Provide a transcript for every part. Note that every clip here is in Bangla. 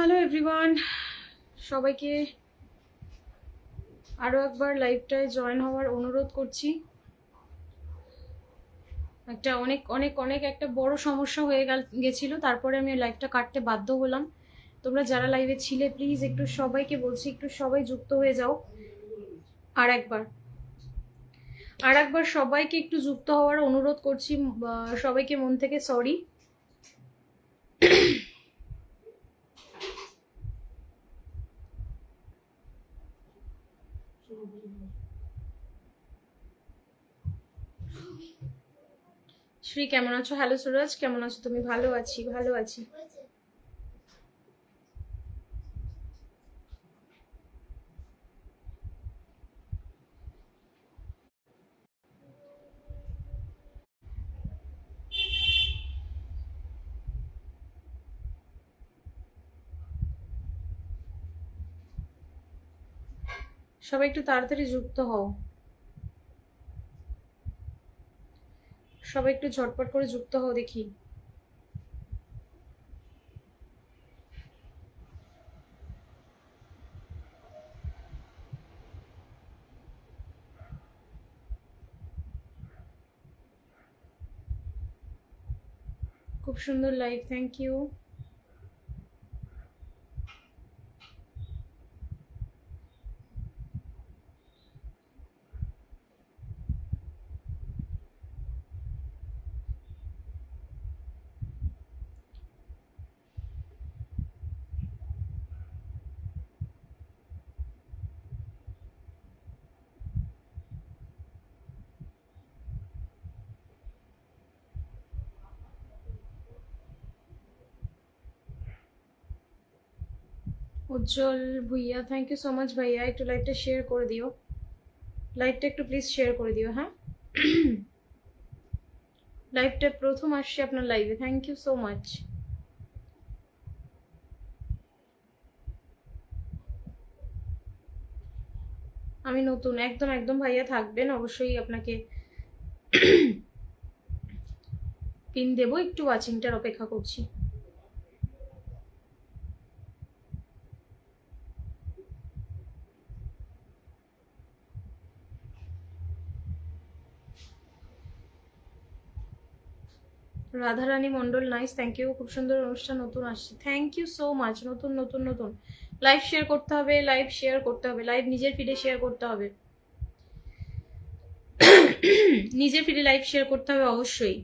হ্যালো এভরিওয়ান, সবাইকে আরও একবার লাইভটায় জয়েন হওয়ার অনুরোধ করছি। একটা অনেক অনেক অনেক একটা বড় সমস্যা হয়ে গেছিলো, তারপরে আমি লাইভটা কাটতে বাধ্য হলাম। তোমরা যারা লাইভে ছিলে প্লিজ একটু সবাইকে বলছি, একটু সবাই যুক্ত হয়ে যাও। আর একবার সবাইকে একটু যুক্ত হওয়ার অনুরোধ করছি, সবাইকে মন থেকে সরি। শ্রী কেমন আছো? হ্যালো সুরজ কেমন আছো তুমি? ভালো আছি, ভালো আছি। সবাই একটু তাড়াতাড়ি যুক্ত হও, সবাই একটু ঝটপট করে যুক্ত হও দেখি। খুব সুন্দর live, thank you. Ujjwal Bhuiyan, thank you so much ভাইয়া। একটু লাইভটা শেয়ার করে দিও, লাইভটা একটু প্লিজ শেয়ার করে দিও। হ্যাঁ, লাইভটা প্রথম আসছে আপনার লাইভে, থ্যাংক ইউ সো মাচ। আমি নতুন, একদম একদম ভাইয়া থাকবেন অবশ্যই, আপনাকে পিন দেবো, একটু ওয়াচিংটার অপেক্ষা করছি। Radharani Mondal, nice, thank you. খুব সুন্দর অনুষ্ঠান নতুন আসছে, থ্যাংক ইউ সো মাচ। নতুন নতুন নতুন লাইভ শেয়ার করতে হবে, লাইভ শেয়ার করতে হবে, লাইভ নিজের ফিডে শেয়ার করতে হবে, নিজের ফিডে লাইভ শেয়ার করতে হবে অবশ্যই,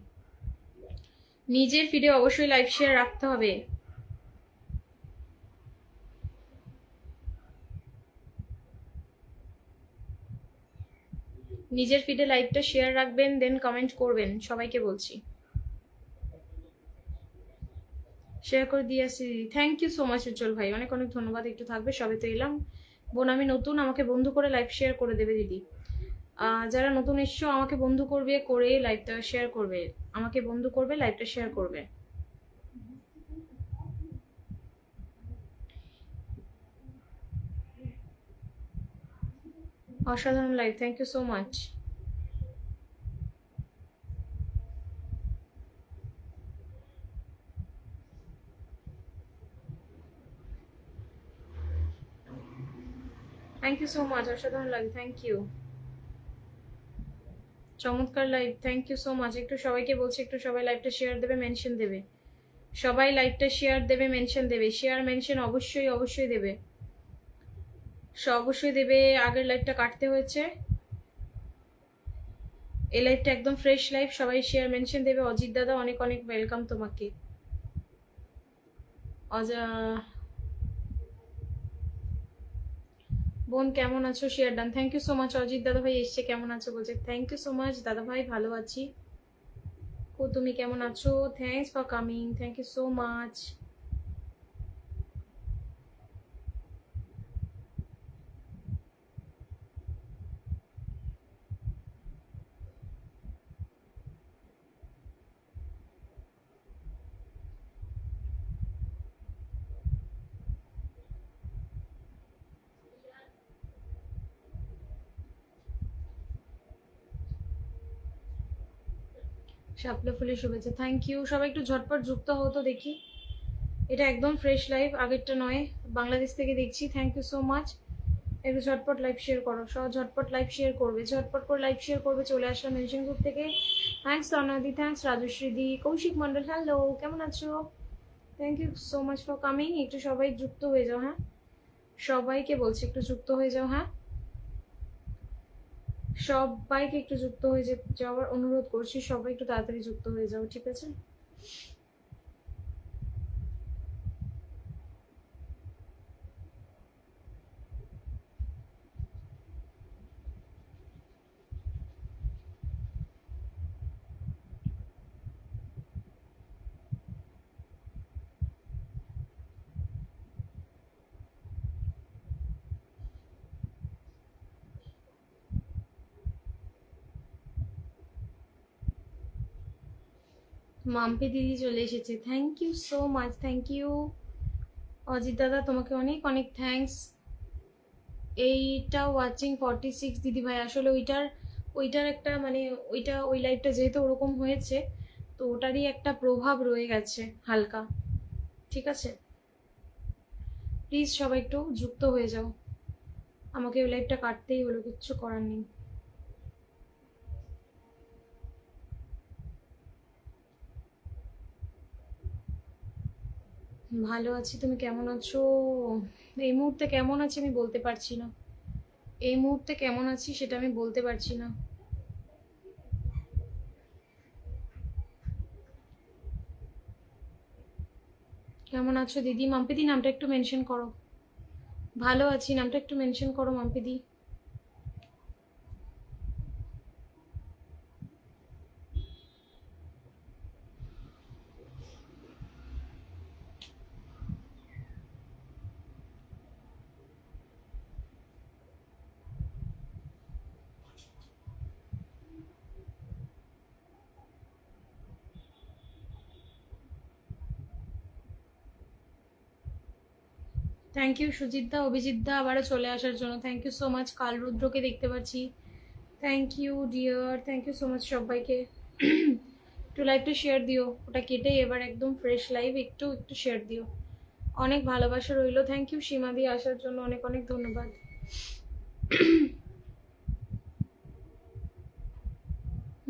নিজের ফিডে অবশ্যই লাইভ শেয়ার রাখতে হবে। নিজের ফিডে লাইভটা শেয়ার রাখবেন, দেন কমেন্ট করবেন, সবাইকে বলছি। শেয়ার করে দিয়ে আসি, থ্যাংক ইউ সো মাচ উজ্জ্বল ভাই, অনেক অনেক ধন্যবাদ। একটু থাকবে, সবে তো এলাম। বোন আমি নতুন, আমাকে বন্ধু করে লাইভ শেয়ার করে দেবে দিদি। যারা নতুন এসছো আমাকে বন্ধু করবে, করে লাইভটা শেয়ার করবে, আমাকে বন্ধু করবে, লাইভটা শেয়ার করবে। অসাধারণ live, thank you so much. Thank you so much, অসাধারণ লাইভ, থ্যাংক ইউ। চমৎকার live, thank you so much. একটু সবাইকে বলছি, একটু সবাই লাইভটা শেয়ার দেবে, মেনশন দেবে, সবাই লাইভটা শেয়ার দেবে, মেনশন দেবে, শেয়ার মেনশন অবশ্যই অবশ্যই দেবে, অবশ্যই দেবে। আগের লাইভটা কাটতে হয়েছে, এই লাইভটা একদম ফ্রেশ লাইভ, সবাই শেয়ার মেনশন দেবে। অজিত দাদা অনেক অনেক ওয়েলকাম তোমাকে। বোন কেমন আছো? Share done, thank you so much. Ajit দাদা ভাই এসছে, কেমন আছো বলছে, থ্যাংক ইউ সো মাচ দাদা ভাই, ভালো আছি। ও তুমি কেমন আছো? Thanks for coming, thank you so much. শাপলা ফুলের শুভেচ্ছা, থ্যাংক ইউ। সবাই একটু ঝটপট যুক্ত হতো দেখি, এটা একদম ফ্রেশ লাইভ, আগেরটা নয়। বাংলাদেশ থেকে দেখছি, থ্যাংক ইউ সো মাচ। একটু ঝটপট লাইভ শেয়ার করো, সব ঝটপট লাইভ শেয়ার করবে, ঝটপট করে লাইভ শেয়ার করবে। চলে আসলাম মেনশন গ্রুপ থেকে। থ্যাংকস তনাদি, থ্যাংকস রাজশ্রী দি, কৌশিক মন্ডল, হ্যালো, কেমন আছো? Thank you so much for coming. একটু সবাই যুক্ত হয়ে যাও, হ্যাঁ সবাইকে বলছি একটু যুক্ত হয়ে যাও, হ্যাঁ সবাইকে একটু যুক্ত হয়ে যাওয়ার অনুরোধ করছি। সবাই একটু তাড়াতাড়ি যুক্ত হয়ে যাও, ঠিক আছে? মাম্পি দিদি চলে এসেছে, thank you so much, thank you. Ajit দাদা তোমাকে অনেক অনেক থ্যাঙ্কস। এইটা ওয়াচিং 46 দিদি ভাই, আসলে ওইটার একটা মানে ওই লাইভটা যেহেতু ওরকম হয়েছে, তো ওটারই একটা প্রভাব রয়ে গেছে হালকা, ঠিক আছে? প্লিজ সবাই একটু যুক্ত হয়ে যাও, আমাকে ওই লাইভটা কাটতেই হলো, কিচ্ছু করার নেই। ভালো আছি, তুমি কেমন আছো? এই মুহূর্তে কেমন আছি আমি বলতে পারছি না, এই মুহূর্তে কেমন আছি সেটা আমি বলতে পারছি না। কেমন আছো দিদি? মাম্পিদি নামটা একটু মেনশন করো। ভালো আছি নামটা একটু মেনশন করো মাম্পিদি। থ্যাংক ইউ সুজিত দা, অভিজিৎ দা আবারও চলে আসার জন্য, থ্যাংক ইউ সো মাচ। কাল রুদ্রকে দেখতে পাচ্ছি, thank you dear, thank you so much সবাইকে। একটু লাইভটা শেয়ার দিও, ওটা কেটে এবার একদম ফ্রেশ লাইভ, একটু একটু শেয়ার দিও, অনেক ভালোবাসা রইলো। থ্যাংক ইউ সীমা দি আসার জন্য, অনেক অনেক ধন্যবাদ।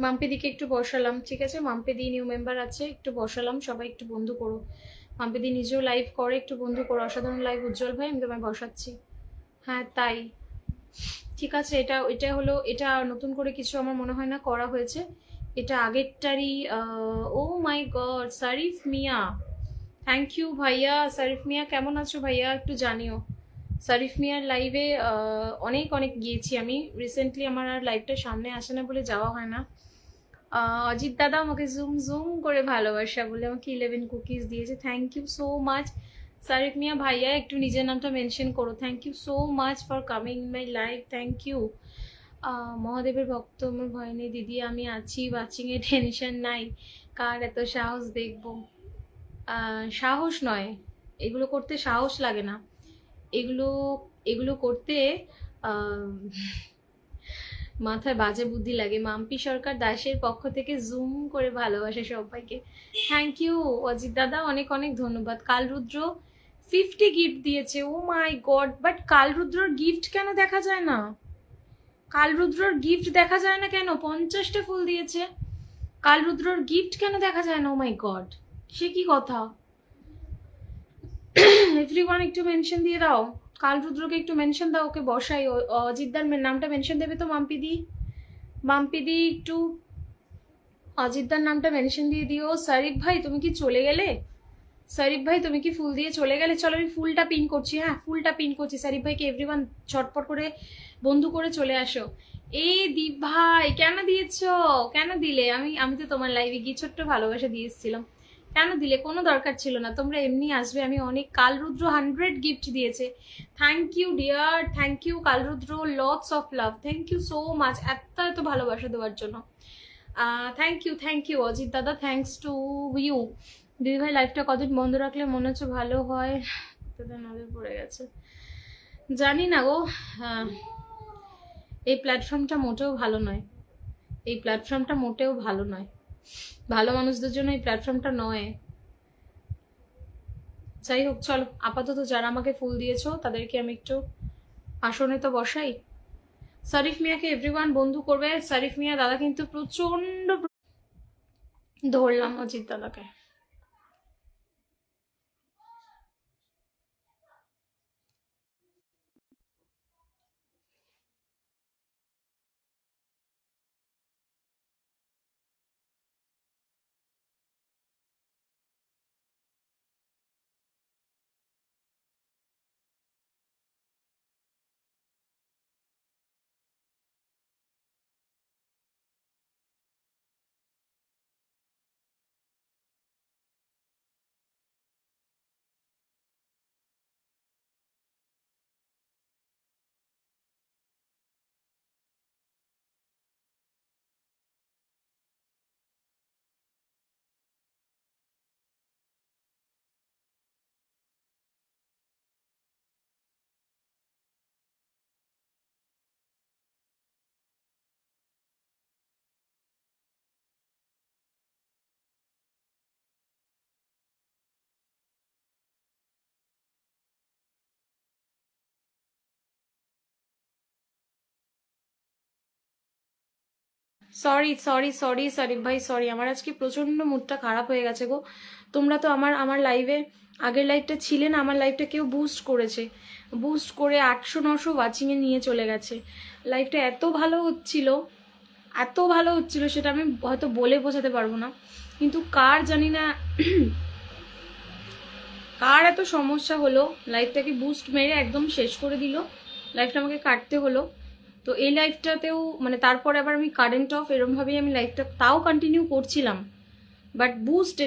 মাম্পিদিকে একটু বসালাম, ঠিক আছে? মাম্পিদি নিউ মেম্বার আছে, একটু বসালাম, সবাই একটু বন্ধু করো। মাম্পিদি নিজেও লাইভ করে, একটু বন্ধু করো। অসাধারণ লাইভ উজ্জ্বল ভাই, আমি তোমায় বসাচ্ছি। হ্যাঁ তাই, ঠিক আছে। এটা হলো, এটা নতুন করে কিছু আমার মনে হয় না করা হয়েছে, এটা আগেরটারই। ও মাই গড, সারিফ মিয়া, থ্যাংক ইউ ভাইয়া। সারিফ মিয়া কেমন আছো ভাইয়া, একটু জানিও। সারিফ মিয়ার লাইভে অনেক অনেক গিয়েছি আমি রিসেন্টলি, আমার আর লাইভটা সামনে আসে না বলে যাওয়া হয় না। অজিত দাদা আমাকে জুম জুম করে ভালোবাসা বলে আমাকে 11 কুকিজ দিয়েছে, thank you so much. Sarif Mia ভাইয়া একটু নিজের নামটা মেনশন করো, thank you so much for coming in my live, thank you. মহাদেবের ভক্ত আমার ভয় নেই দিদি, আমি আছি, ওয়াচিংয়ে টেনশন নাই, কার এত সাহস দেখবো? সাহস নয়, এগুলো করতে সাহস লাগে না, এগুলো এগুলো করতে মাথায় বাজে বুদ্ধি লাগে। মাম্পি সরকার দাসের পক্ষ থেকে জুম করে ভালোবাসে সবাইকে, থ্যাংক ইউ অজিত দাদা, অনেক অনেক ধন্যবাদ। কালরুদ্র 50 গিফট দিয়েছে, ও মাই গড, বাট কালরুদ্রর গিফট কেন দেখা যায় না? কালরুদ্রর গিফট দেখা যায় না কেন? 50টা ফুল দিয়েছে, কালরুদ্রর গিফট কেন দেখা যায় না? ও মাই গড, সে কি কথা? এভরিওয়ান একটু মেনশন দিয়ে দাও, কালরুদ্রকে একটু মেনশন দাও, ওকে বসাই। অজিতদার নামটা মেনশন দেবে তো মাম্পিদি? মাম্পিদি একটু অজিতদার নামটা মেনশন দিয়ে দিও। সারিফ ভাই তুমি কি চলে গেলে? সারিফ ভাই তুমি কি ফুল দিয়ে চলে গেলে? চলো আমি ফুলটা পিন করছি, হ্যাঁ ফুলটা পিন করছি। সারিফ ভাইকে এভরিওয়ান ছটপট করে বন্ধু করে চলে আসো। এই দীপ ভাই কেন দিয়েছ, কেন দিলে? আমি তো তোমার লাইভে গিয়ে ছোট্ট ভালোবাসা দিয়ে এসেছিলাম, কেন দিলে? কোনো দরকার ছিল না, তোমরা এমনি আসবে। আমি অনেক, কালরুদ্র 100 গিফট দিয়েছে, thank you dear, thank you Kalrudra, lots of love, thank you so much এত এত ভালোবাসা দেওয়ার জন্য। থ্যাংক ইউ অজিত দাদা, থ্যাংকস টু ইউ। দিদি ভাই লাইফটা কতদিন বন্ধ রাখলে মনে হচ্ছে ভালো হয়? তোদের নজর পড়ে গেছে, জানি না গো। এই প্ল্যাটফর্মটা মোটেও ভালো নয়, এই প্ল্যাটফর্মটা মোটেও ভালো নয়, ভালো মানুষদের জন্য এই প্ল্যাটফর্মটা নয়। যাই হোক, চলো আপাতত যারা আমাকে ফুল দিয়েছো তাদেরকে আমি একটু আসনে তো বসাই। সারিফ মিয়াকে এভরিওয়ান বন্ধু করবে। সারিফ মিয়া দাদা কিন্তু প্রচন্ড ধরলাম অজিত দাদাকে। সরি সরি সরি সারিফ ভাই, সরি, আমার আজকে প্রচন্ড মুডটা খারাপ হয়ে গেছে গো। তোমরা তো আমার আমার লাইভে, আগের লাইভটা ছিলে না, আমার লাইভটা কেউ বুস্ট করেছে, বুস্ট করে 800-900 ওয়াচিংয়ে নিয়ে চলে গেছে। লাইভটা এত ভালো হচ্ছিল, এত ভালো হচ্ছিল, সেটা আমি হয়তো বলে বোঝাতে পারবো না। কিন্তু কার জানি না কার এত সমস্যা হলো, লাইভটাকে বুস্ট মেরে একদম শেষ করে দিল, লাইভটা আমাকে কাটতে হলো। তো এই লাইভটাতেও মানে তারপরে আবার আমি কারেন্ট অফ, এরমভাবেই আমি লাইভটা তাও কন্টিনিউ করছিলাম, বাট বুস্ট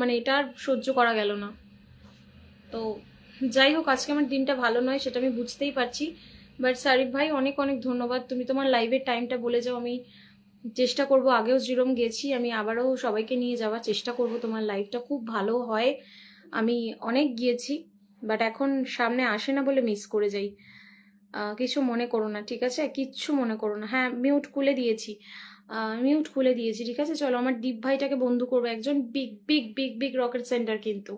মানে এটার সহ্য করা গেল না। তো যাই হোক, আজকে আমার দিনটা ভালো নয় সেটা আমি বুঝতেই পারছি। বাট সারিফ ভাই অনেক অনেক ধন্যবাদ, তুমি তোমার লাইভের টাইমটা বলে যাও, আমি চেষ্টা করব। আগেও যেরকম গেছি আমি আবারও সবাইকে নিয়ে যাওয়ার চেষ্টা করব, তোমার লাইভটা খুব ভালো হয়। আমি অনেক গিয়েছি, বাট এখন সামনে আসে না বলে মিস করে যাই। কিছু মনে করো না, ঠিক আছে? কিচ্ছু মনে করো না। হ্যাঁ, মিউট খুলে দিয়েছি, মিউট খুলে দিয়েছি, ঠিক আছে? চলো, আমার দীপ ভাইটাকে বন্ধু করবো, একজন big big big big rocket centre কিন্তু,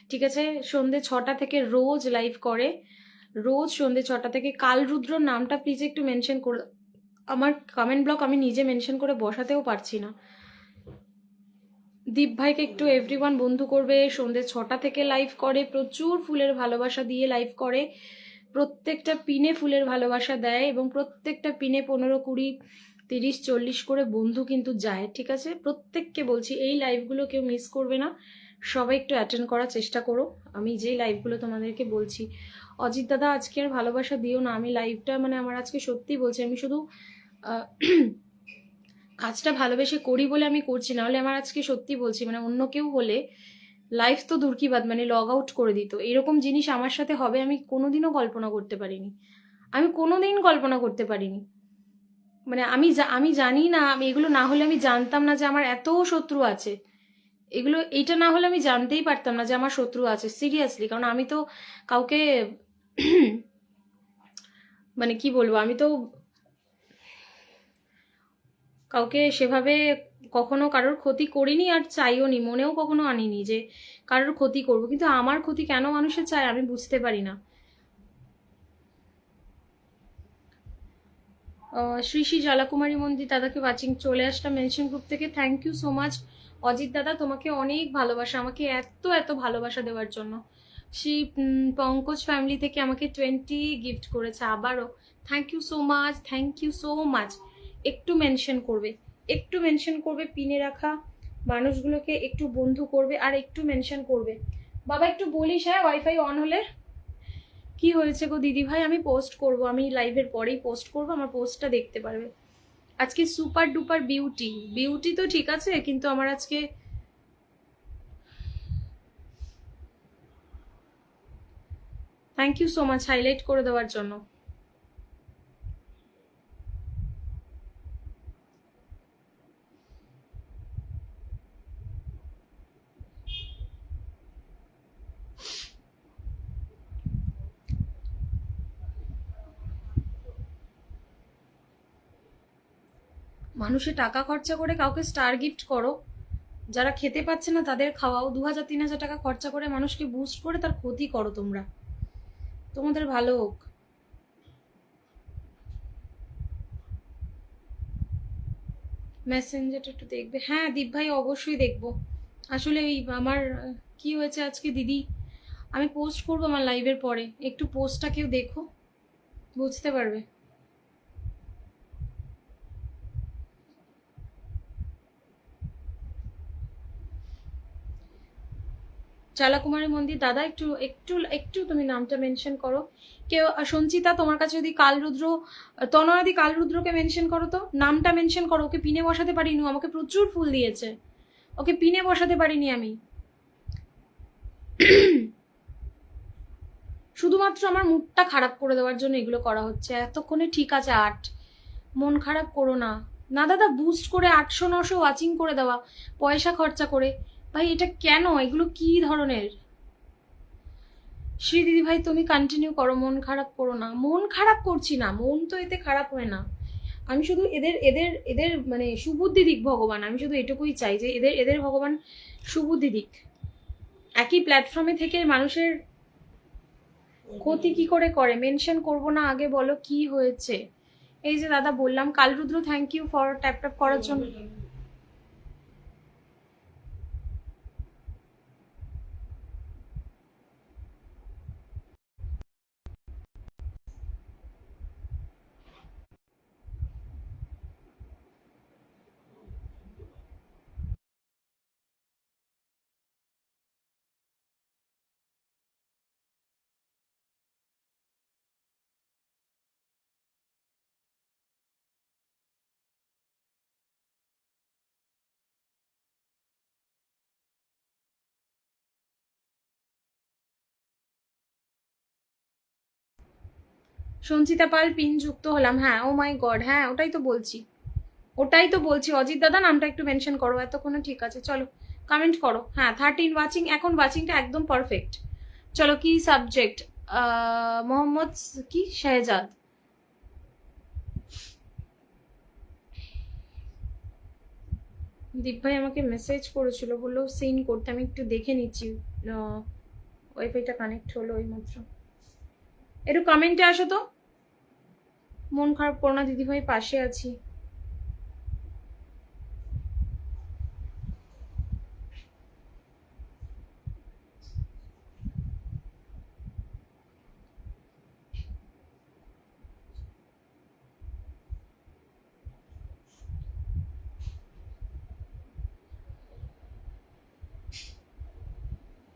ঠিক আছে? সন্ধ্যে 6টা থেকে রোজ লাইভ করে, রোজ সন্ধ্যে 6টা থেকে। কালরুদ্রর নামটা প্লিজ একটু মেনশন করে, আমার কমেন্ট ব্লক আমি নিজে মেনশন করে বসাতেও পারছি না। দীপ ভাইকে একটু এভরিওয়ান বন্ধু করবে, সন্ধ্যে 6টা থেকে লাইভ করে, প্রচুর ফুলের ভালোবাসা দিয়ে লাইভ করে, প্রত্যেকটা পিনে ফুলের ভালোবাসা দেয়, এবং প্রত্যেকটা পিনে 15, 20, 30, 40 করে বন্ধু কিন্তু যায়, ঠিক আছে? প্রত্যেককে বলছি এই লাইভগুলো কেউ মিস করবে না, সবাই একটু অ্যাটেন্ড করার চেষ্টা করো, আমি যেই লাইভগুলো তোমাদেরকে বলছি। অজিত দাদা আজকে আর ভালোবাসা দিও না, আমি লাইভটা মানে আমার আজকে সত্যি বলছি, আমি শুধু কাজটা ভালোবেসে করি বলে আমি করছি, না হলে আমার আজকে সত্যি বলছি মানে অন্য কেউ হলে লাইফ তো দূর কি বাদ, মানে লগ আউট করে দিত। এরকম জিনিস আমার সাথে হবে আমি কোনোদিনও কল্পনা করতে পারিনি, আমি কোনোদিন কল্পনা করতে পারিনি। মানে আমি জানি না, আমি এগুলো না হলে আমি জানতাম না যে আমার এত শত্রু আছে, এইটা না হলে আমি জানতেই পারতাম না যে আমার শত্রু আছে, সিরিয়াসলি। কারণ আমি তো কাউকে মানে কি বলবো, আমি তো কাউকে সেভাবে কখনো কারোর ক্ষতি করিনি, আর চাইও নি, মনেও কখনো আনিনি যে কারোর ক্ষতি করব। কিন্তু আমার ক্ষতি কেন মানুষের চায় আমি বুঝতে পারি না। শ্রী শ্রী জলাকুমারী মন্দির দাদাকে ওয়াচিং চলে আসলাম মেনশন গ্রুপ থেকে, thank you so much. Ajit দাদা তোমাকে অনেক ভালোবাসা, আমাকে এত এত ভালোবাসা দেওয়ার জন্য। শ্রী পঙ্কজ ফ্যামিলি থেকে আমাকে 20 গিফট করেছে আবারও, thank you so much, thank you so much. একটু মেনশন করবে, একটু মেনশন করবে, পিনে রাখা মানুষগুলোকে একটু বন্ধু করবে, আর একটু মেনশন করবে। বাবা একটু বলিস, হ্যাঁ ওয়াইফাই অন হলে। কি হয়েছে গো দিদি ভাই? আমি পোস্ট করব, আমি লাইভের পরেই পোস্ট করব, আমার পোস্টটা দেখতে পারবে। আজকে সুপার ডুপার বিউটি, বিউটি তো ঠিক আছে, কিন্তু আমার আজকে thank you so much highlight করে দেওয়ার জন্য। মানুষে টাকা খরচা করে কাউকে স্টার গিফট করো, যারা খেতে পাচ্ছে না তাদের খাওয়াও, 2000-3000 টাকা খরচা করে মানুষকে বুস্ট করে তার ক্ষতি করো তোমরা, তোমাদের ভালো হোক। মেসেঞ্জারটা একটু দেখবে। হ্যাঁ দীপ ভাই অবশ্যই দেখবো। আসলে এই আমার কি হয়েছে আজকে দিদি, আমি পোস্ট করবো আমার লাইভের পরে, একটু পোস্টটা কেউ দেখো, বুঝতে পারবে। চালাকুমারী মন্দির দাদা একটু একটু একটু তুমি নামটা মেনশন করো। কেউ সঞ্চিতা তোমার কাছে যদি কালরুদ্র, তনয়াদি কালরুদ্রকে মেনশন করো, তো নামটা মেনশন করো। ওকে পিনে বসাতে পারিনি, আমাকে প্রচুর ফুল দিয়েছে, ওকে পিনে বসাতে পারিনি আমি। শুধুমাত্র আমার মুডটা খারাপ করে দেওয়ার জন্য এগুলো করা হচ্ছে এতক্ষণে। ঠিক আছে 8, মন খারাপ করো না। না দাদা বুস্ট করে 800-900 ওয়াচিং করে দেওয়া পয়সা খরচা করে, ভাই এটা কেন, এগুলো কি ধরনের? শ্রী দিদি ভাই তুমি কন্টিনিউ করো, মন খারাপ করো না। মন খারাপ করছি না, মন তো এতে খারাপ হয় না। আমি শুধু এদের এদের এদের মানে সুবুদ্ধি দিক ভগবান, আমি শুধু এটুকুই চাই যে এদের এদের ভগবান সুবুদ্ধি দিক। একই প্ল্যাটফর্মে থেকে মানুষের ক্ষতি কি করে করে? মেনশন করব না, আগে বলো কি হয়েছে। এই যে দাদা বললাম Kalrudra, thank you for tap tap করার জন্য। সঞ্চিতা পাল পিন যুক্ত হলাম, হ্যাঁ ও মাই গড, হ্যাঁ ওটাই তো বলছি, ওটাই তো বলছি। অজিত দাদা নামটা একটু মেনশন করো এতক্ষণে। ঠিক আছে চলো কমেন্ট করো। হ্যাঁ 13 ওয়াচিং, এখন ওয়াচিংটা একদম পারফেক্ট। চলো কি সাবজেক্ট? মোহাম্মদ কি শাহজাদ। দীপ ভাই আমাকে মেসেজ করেছিল, বললো সিন করতে, আমি একটু দেখে নিচ্ছি। ওয়াইফাইটা কানেক্ট হলো ওই মাত্র। একটু কমেন্টে আসো তো। মন খারাপ করো না দিদি ভাই, পাশে আছি।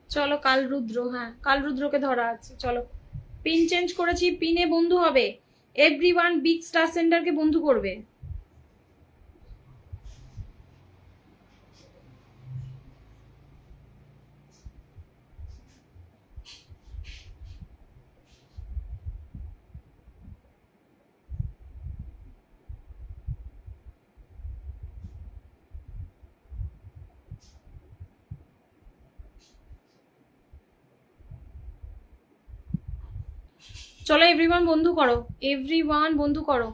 চলো কালরুদ্র, হ্যাঁ কালরুদ্রকে ধরা আছে। চলো পিন চেঞ্জ করেছি, পিনে বন্ধু হবে। এভরিওয়ান বিগ স্টার সেন্টারকে বন্ধু করবে। চলো এভরিওয়ান বন্ধু করো, এভরিওয়ান বন্ধু করো,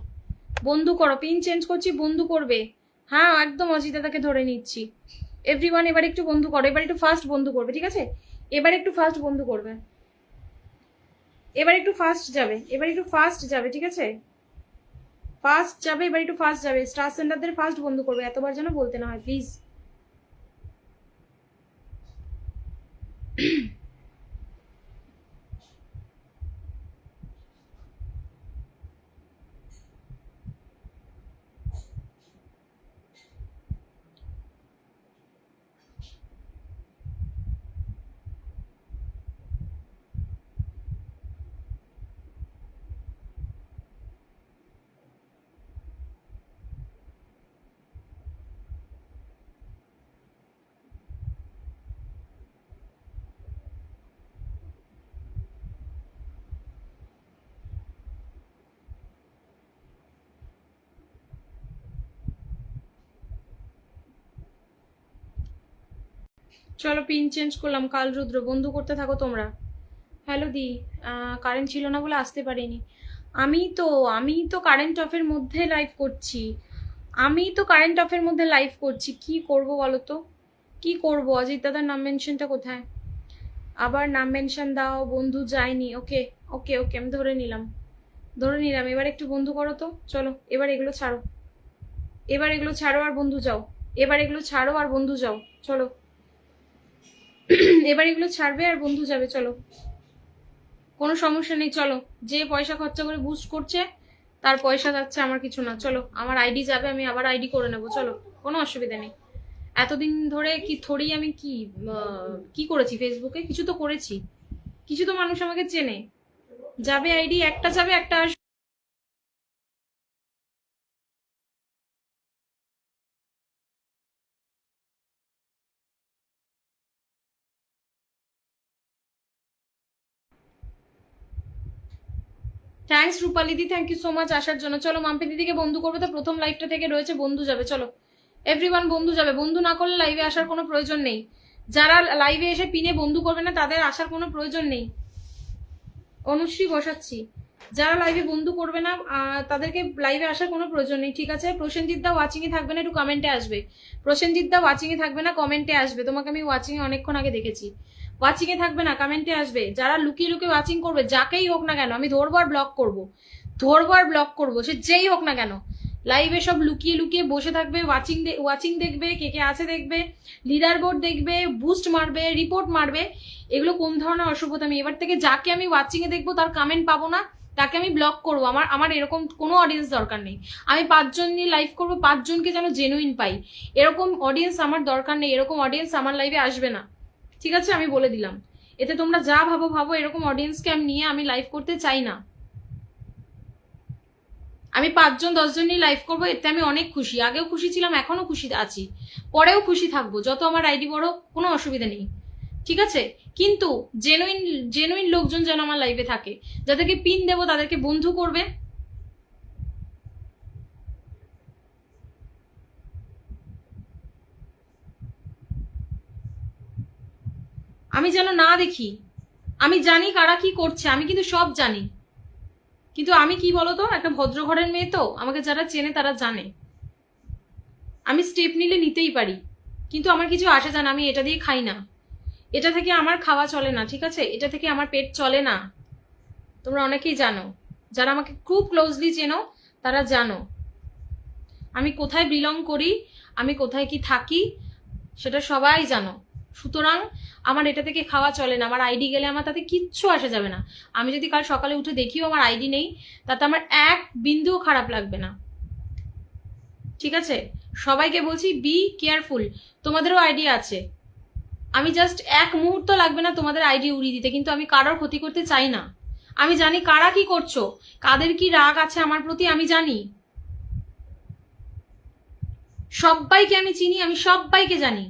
বন্ধু করো। পিন চেঞ্জ করছি, বন্ধু করবে। হ্যাঁ একদম অজিত দাদাকে ধরে নিচ্ছি। এভরিওয়ান এবার একটু বন্ধু করো, এবার একটু ফাস্ট বন্ধু করবে, ঠিক আছে? এবার একটু ফাস্ট বন্ধু করবে, এবার একটু ফাস্ট যাবে, এবার একটু ফাস্ট যাবে, ঠিক আছে? ফাস্ট যাবে, এবার একটু ফাস্ট যাবে। স্টার সেন্টারদের ফাস্ট বন্ধু করবে, এতবার যেন বলতে না হয় প্লিজ। চলো পিন চেঞ্জ করলাম, কালরুদ্র বন্ধু করতে থাকো তোমরা। হ্যালো দি, কারেন্ট ছিল না বলে আসতে পারিনি। আমি তো কারেন্ট অফের মধ্যে লাইভ করছি, আমি তো কারেন্ট অফের মধ্যে লাইভ করছি, কি করব বলো তো? কি করব, অজিত দাদার নাম মেনশনটা কোথায়? আবার নাম মেনশন দাও, বন্ধু যায়নি। ওকে ওকে ওকে, আমি ধরে নিলাম। এবার একটু বন্ধু করো তো। চলো এবার এগুলো ছাড়ো, এবার এগুলো ছাড়ো আর বন্ধু যাও। এবার এগুলো ছাড়ো আর বন্ধু যাও। চলো এবার এগুলো ছাড়বে আর বন্ধু যাবে। চলো, কোনো সমস্যা নেই। চলো, যে পয়সা খরচা করে বুস্ট করছে তার পয়সা যাচ্ছে, আমার কিছু না। চলো, আমার আইডি যাবে, আমি আবার আইডি করে নেবো। চলো, কোনো অসুবিধা নেই। এতদিন ধরে কি থোড়ি আমি কি করেছি ফেসবুকে? কিছু তো করেছি, কিছু তো মানুষ আমাকে চেনে। যাবে আইডি, একটা যাবে একটা আসবে। থ্যাঙ্কস রূপালিদি, থ্যাংক ইউ সো মাচ আসার জন্য। চলো, মাম্পি দিদিকে বন্ধু করবে তো, প্রথম লাইভটা থেকে রয়েছে বন্ধু যাবে। চলো এভরিওয়ান, বন্ধু যাবে। বন্ধু না করলে লাইভে আসার কোনো প্রয়োজন নেই। যারা লাইভে এসে পিনে বন্ধু করবে না তাদের আসার কোনো প্রয়োজন নেই। অনুশ্রী বসাচ্ছি, যারা লাইভে বন্ধু করবে না তাদেরকে লাইভে আসার কোনো প্রয়োজন নেই, ঠিক আছে? প্রসেনজিৎ দা ওয়াচিং এ থাকবে না, একটু কমেন্টে আসবে। প্রসেনজিৎ দা ওয়াচিং এ থাকবে না, কমেন্টে আসবে। তোমাকে আমি ওয়াচিং এ অনেকক্ষণ আগে দেখেছি। ওয়াচিং এ থাকবে না, কমেন্টে আসবে। যারা লুকিয়ে লুকিয়ে ওয়াচিং করবে, যাকেই হোক না কেন, আমি ধরবো আর ব্লক করবো, ধরবো আর ব্লক করবো, সে যেই হোক না কেন। লাইভে সব লুকিয়ে লুকিয়ে বসে থাকবে, ওয়াচিং দেখবে, কে কে আছে দেখবে, লিডার বোর্ড দেখবে, বুস্ট মারবে, রিপোর্ট মারবে। এগুলো কোন ধরনের অসভ্যতা? আমি এবার থেকে যাকে আমি ওয়াচিং এ দেখবো তার কমেন্ট পাবো না, তাকে আমি ব্লক করবো। আমার আমার এরকম কোনো অডিয়েন্স দরকার নেই। আমি 5 জন নিয়ে লাইভ করবো, 5 জনকে যেন জেনুইন পাই, এরকম অডিয়েন্স আমার দরকার নেই। এরকম অডিয়েন্স আমার লাইভে আসবে না, ঠিক আছে? আমি বলে দিলাম। এতে তোমরা যা ভাবো ভাবো, এরকম অডিয়েন্সকে আমি নিয়ে আমি লাইভ করতে চাই না। আমি 5 জন 10 জন নিয়ে লাইভ করবো, এতে আমি অনেক খুশি। আগেও খুশি ছিলাম, এখনো খুশি আছি, পরেও খুশি থাকবো, যত আমার আইডি বড়, কোনো অসুবিধা নেই, ঠিক আছে? কিন্তু জেনুইন জেনুইন লোকজন যেন আমার লাইভে থাকে, যাদেরকে পিন দেবো তাদেরকে বন্ধু করবে। আমি যেন না দেখি। আমি জানি কারা কি করছে, আমি কিন্তু সব জানি। কিন্তু আমি কি বলতো, একটা ভদ্র ঘরের মেয়ে তো, আমাকে যারা চেনে তারা জানে আমি স্টেপ নিলে নিতেই পারি, কিন্তু আমার কিছু আসে যায় না। আমি এটা দিয়ে খাই না, এটা থেকে আমার খাওয়া চলে না, ঠিক আছে? এটা থেকে আমার পেট চলে না। তোমরা অনেকেই জানো, যারা আমাকে খুব ক্লোজলি চেনো তারা জানো আমি কোথায় বিলং করি, আমি কোথায় কি থাকি, সেটা সবাই জানো। সুতরাং আমার এটা থেকে খাওয়া চলে না। আমার আইডি গেলে আমার তাতে কিচ্ছু আসে যাবে না। আমি যদি কাল সকালে উঠে দেখিও আমার আইডি নেই, তাতে আমার এক বিন্দুও খারাপ লাগবে না, ঠিক আছে? সবাইকে বলছি বি কেয়ারফুল। তোমাদেরও আইডি আছে, আমি জাস্ট এক মুহূর্ত লাগবে না তোমাদের আইডি উড়িয়ে দিতে, কিন্তু আমি কারোর ক্ষতি করতে চাই না। আমি জানি কারা কি করছো, কাদের কি রাগ আছে আমার প্রতি, আমি জানি। সবাইকে আমি চিনি, আমি সবাইকে জানি।